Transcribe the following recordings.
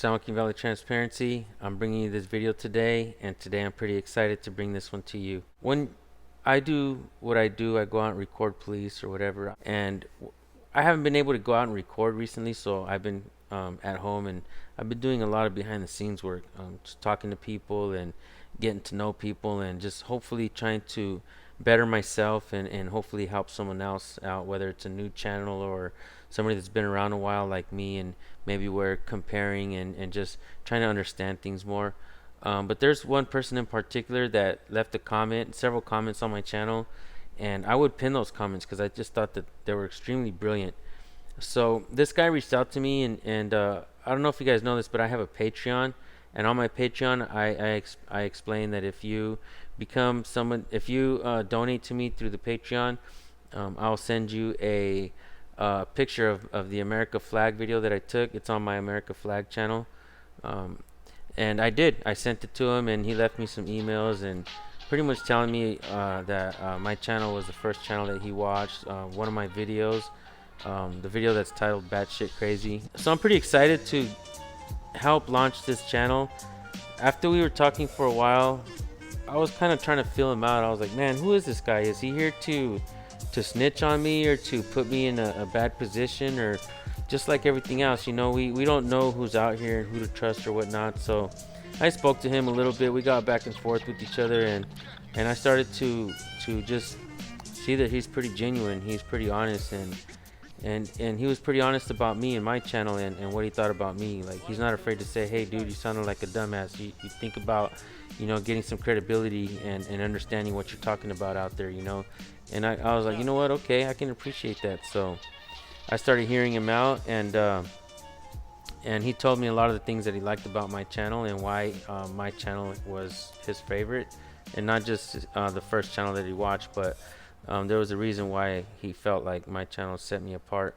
Joaquin Valley Transparency. I'm bringing you this video today, and today I'm pretty excited to bring this one to you. When I do what I do, I go out and record police or whatever, and I haven't been able to go out and record recently, so I've been at home and I've been doing a lot of behind the scenes work, just talking to people and getting to know people, and just hopefully trying to better myself and hopefully help someone else out, whether it's a new channel or somebody that's been around a while like me, and maybe we're comparing and just trying to understand things more. But there's one person in particular that left a comment, several comments on my channel, and I would pin those comments because I just thought that they were extremely brilliant. So this guy reached out to me, and I don't know if you guys know this, but I have a Patreon, and on my Patreon, I explain that if you become someone, if you donate to me through the Patreon, I'll send you a picture of the America flag video that I took. It's on my America flag channel, um, and I did. I sent it to him, and he left me some emails and pretty much telling me that my channel was the first channel that he watched. One of my videos, the video that's titled "Batshit Crazy." So I'm pretty excited to help launch this channel. After we were talking for a while, I was kind of trying to feel him out. I was like, man, who is this guy? Is he here to snitch on me or to put me in a bad position? Or just like everything else, you know, we don't know who's out here, who to trust or whatnot. So I spoke to him a little bit. We got back and forth with each other, and I started to just see that he's pretty genuine. He's pretty honest, and he was pretty honest about me and my channel, and what he thought about me. Like, he's not afraid to say, hey dude, you sounded like a dumbass. You think about, you know, getting some credibility and understanding what you're talking about out there, you know. And I was like, you know what, okay, I can appreciate that. So I started hearing him out, and he told me a lot of the things that he liked about my channel and why my channel was his favorite, and not just the first channel that he watched, but there was a reason why he felt like my channel set me apart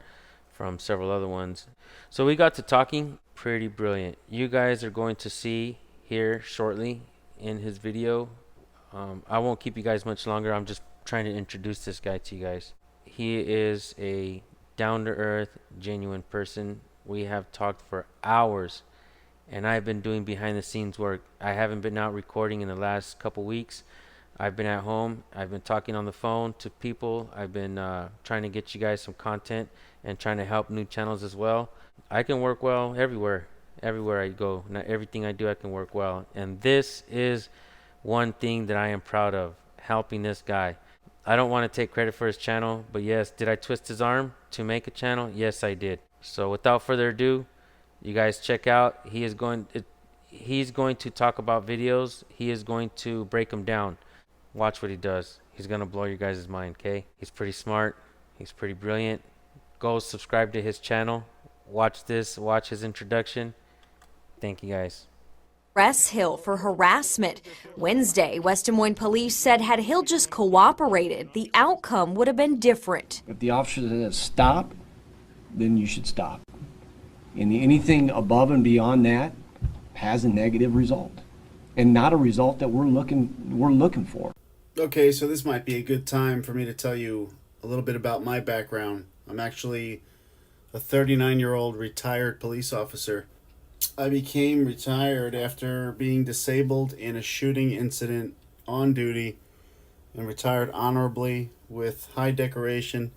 from several other ones. So we got to talking. Pretty brilliant. You guys are going to see here shortly in his video. I won't keep you guys much longer. I'm just trying to introduce this guy to you guys. He is a down-to-earth, genuine person. We have talked for hours, and I've been doing behind the scenes work. I haven't been out recording in the last couple weeks. I've been at home. I've been talking on the phone to people. I've been trying to get you guys some content and trying to help new channels as well. I can work well everywhere. Everywhere I go, not everything I do, I can work well. And this is one thing that I am proud of, helping this guy. I don't want to take credit for his channel, but yes, did I twist his arm to make a channel? Yes, I did. So without further ado, you guys check out. He's going to talk about videos. He is going to break them down. Watch what he does. He's gonna blow your guys' mind, okay? He's pretty smart. He's pretty brilliant. Go subscribe to his channel. Watch this. Watch his introduction. Thank you, guys. Arrest Hill for harassment. Wednesday, West Des Moines police said had Hill just cooperated, the outcome would have been different. If the officer says stop, then you should stop. And anything above and beyond that has a negative result, and not a result that we're looking for. Okay, so this might be a good time for me to tell you a little bit about my background. I'm actually a 39-year-old retired police officer. I became retired after being disabled in a shooting incident on duty, and retired honorably with high decoration.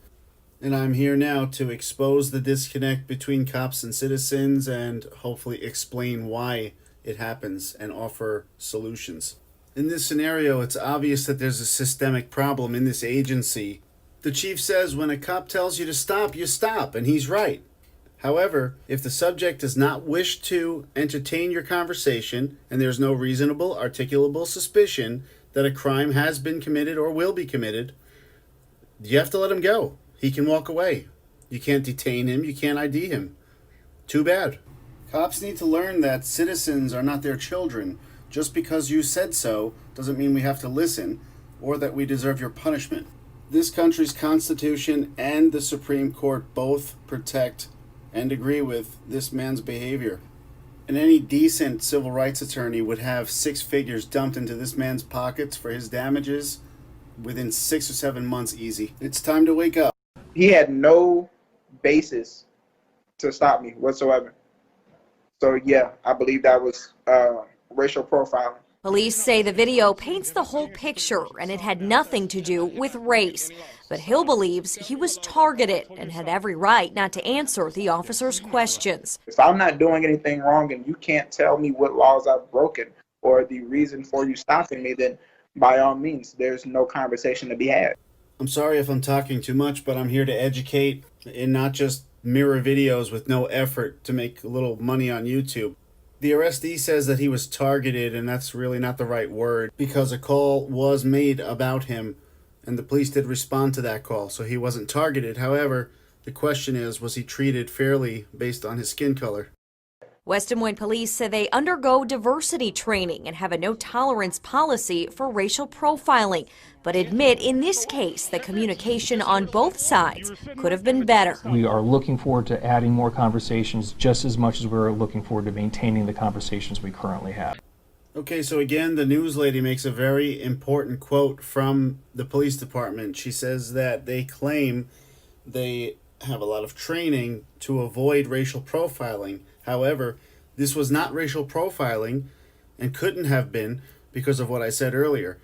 And I'm here now to expose the disconnect between cops and citizens and hopefully explain why it happens and offer solutions. In this scenario, it's obvious that there's a systemic problem in this agency. The chief says when a cop tells you to stop, you stop, and he's right. However, if the subject does not wish to entertain your conversation and there's no reasonable, articulable suspicion that a crime has been committed or will be committed, you have to let him go. He can walk away. You can't detain him. You can't ID him. Too bad. Cops need to learn that citizens are not their children. Just because you said so doesn't mean we have to listen or that we deserve your punishment. This country's Constitution and the Supreme Court both protect and agree with this man's behavior. And any decent civil rights attorney would have 6 figures dumped into this man's pockets for his damages within 6 or 7 months easy. It's time to wake up. He had no basis to stop me whatsoever. So yeah, I believe that was racial profiling. Police say the video paints the whole picture and it had nothing to do with race. But Hill believes he was targeted and had every right not to answer the officer's questions. If I'm not doing anything wrong and you can't tell me what laws I've broken or the reason for you stopping me, then by all means, there's no conversation to be had. I'm sorry if I'm talking too much, but I'm here to educate and not just mirror videos with no effort to make a little money on YouTube. The arrestee says that he was targeted, and that's really not the right word because a call was made about him, and the police did respond to that call, so he wasn't targeted. However, the question is, was he treated fairly based on his skin color? West Des Moines police say they undergo diversity training and have a no-tolerance policy for racial profiling, but admit in this case the communication on both sides could have been better. We are looking forward to adding more conversations just as much as we're looking forward to maintaining the conversations we currently have. Okay, so again, the news lady makes a very important quote from the police department. She says that they claim they have a lot of training to avoid racial profiling. However, this was not racial profiling and couldn't have been because of what I said earlier.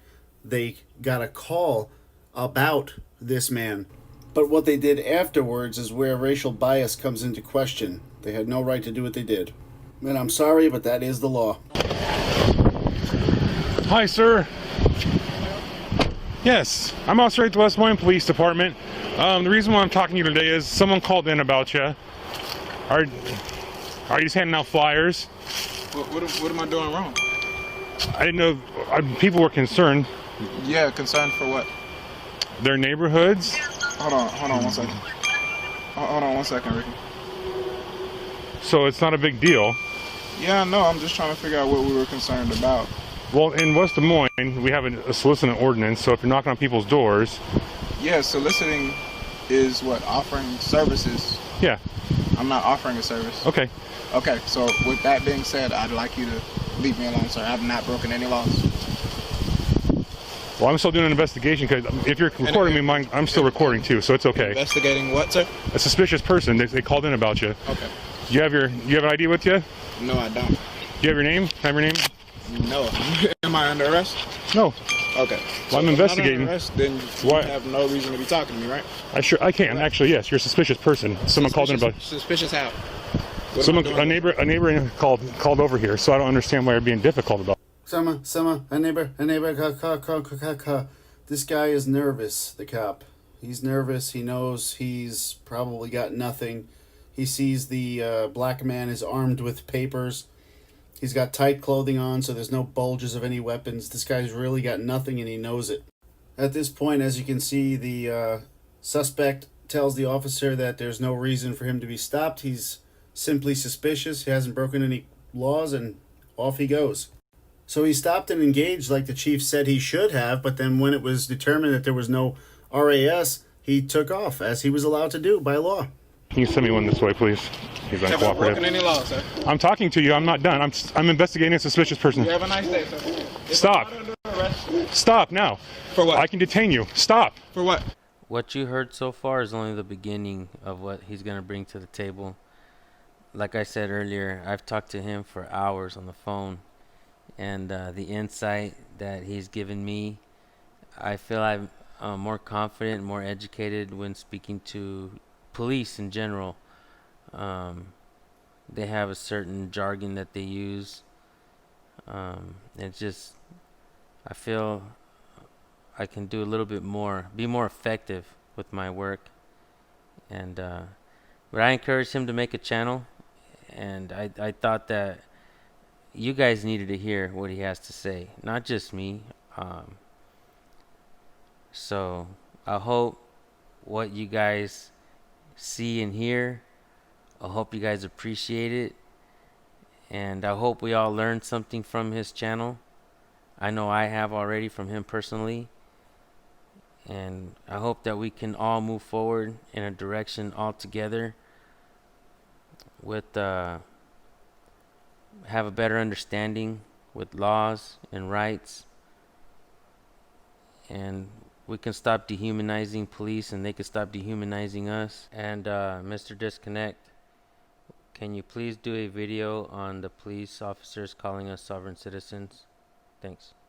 They got a call about this man. But what they did afterwards is where racial bias comes into question. They had no right to do what they did. And I'm sorry, but that is the law. Hi, sir. Yes, I'm Officer at the West Des Moines Police Department. The reason why I'm talking to you today is someone called in about you. Are you just handing out flyers? What am I doing wrong? I didn't know. People were concerned. Yeah, concerned for what? Their neighborhoods. Hold on 1 second. Hold on 1 second, Ricky. So it's not a big deal. Yeah, no, I'm just trying to figure out what we were concerned about. Well, in West Des Moines, we have a soliciting ordinance, so if you're knocking on people's doors... Yeah, soliciting is what? Offering services. Yeah. I'm not offering a service. Okay. Okay, so with that being said, I'd like you to leave me alone, sir. I've not broken any laws. Well, I'm still doing an investigation because if you're recording me, I'm still recording too, so it's okay. Investigating what, sir? A suspicious person. They called in about you. Okay. You have an ID with you? No, I don't. Do you have your name? Have your name? No. Am I under arrest? No. Okay. Well, I'm investigating. If I'm not under arrest, then you have no reason to be talking to me, right? I can. Right. Actually, yes. You're a suspicious person. Someone called in about. Suspicious how? A neighbor called over here, so I don't understand why you're being difficult about it. A neighbor. This guy is nervous, the cop. He's nervous. He knows he's probably got nothing. He sees the black man is armed with papers. He's got tight clothing on, so there's no bulges of any weapons. This guy's really got nothing, and he knows it. At this point, as you can see, the suspect tells the officer that there's no reason for him to be stopped. He's simply suspicious. He hasn't broken any laws, and off he goes. So he stopped and engaged like the chief said he should have, but then when it was determined that there was no RAS, he took off, as he was allowed to do by law. Can you send me one this way, please? He's uncooperative. Have I broken any laws, sir? I'm talking to you. I'm not done. I'm investigating a suspicious person. You have a nice day, sir. Stop. Stop now. For what? I can detain you. Stop. For what? What you heard so far is only the beginning of what he's going to bring to the table. Like I said earlier, I've talked to him for hours on the phone, and the insight that he's given me, I feel I'm more confident, more educated when speaking to police in general. They have a certain jargon that they use. It's just, I feel I can do a little bit more, be more effective with my work. And but I encouraged him to make a channel, and I thought that you guys needed to hear what he has to say, not just me. So I hope what you guys see and hear, I hope you guys appreciate it, and I hope we all learned something from his channel. I know I have already from him personally, and I hope that we can all move forward in a direction all together with have a better understanding with laws and rights, and we can stop dehumanizing police and they can stop dehumanizing us. And Mr. Disconnect, can you please do a video on the police officers calling us sovereign citizens? Thanks.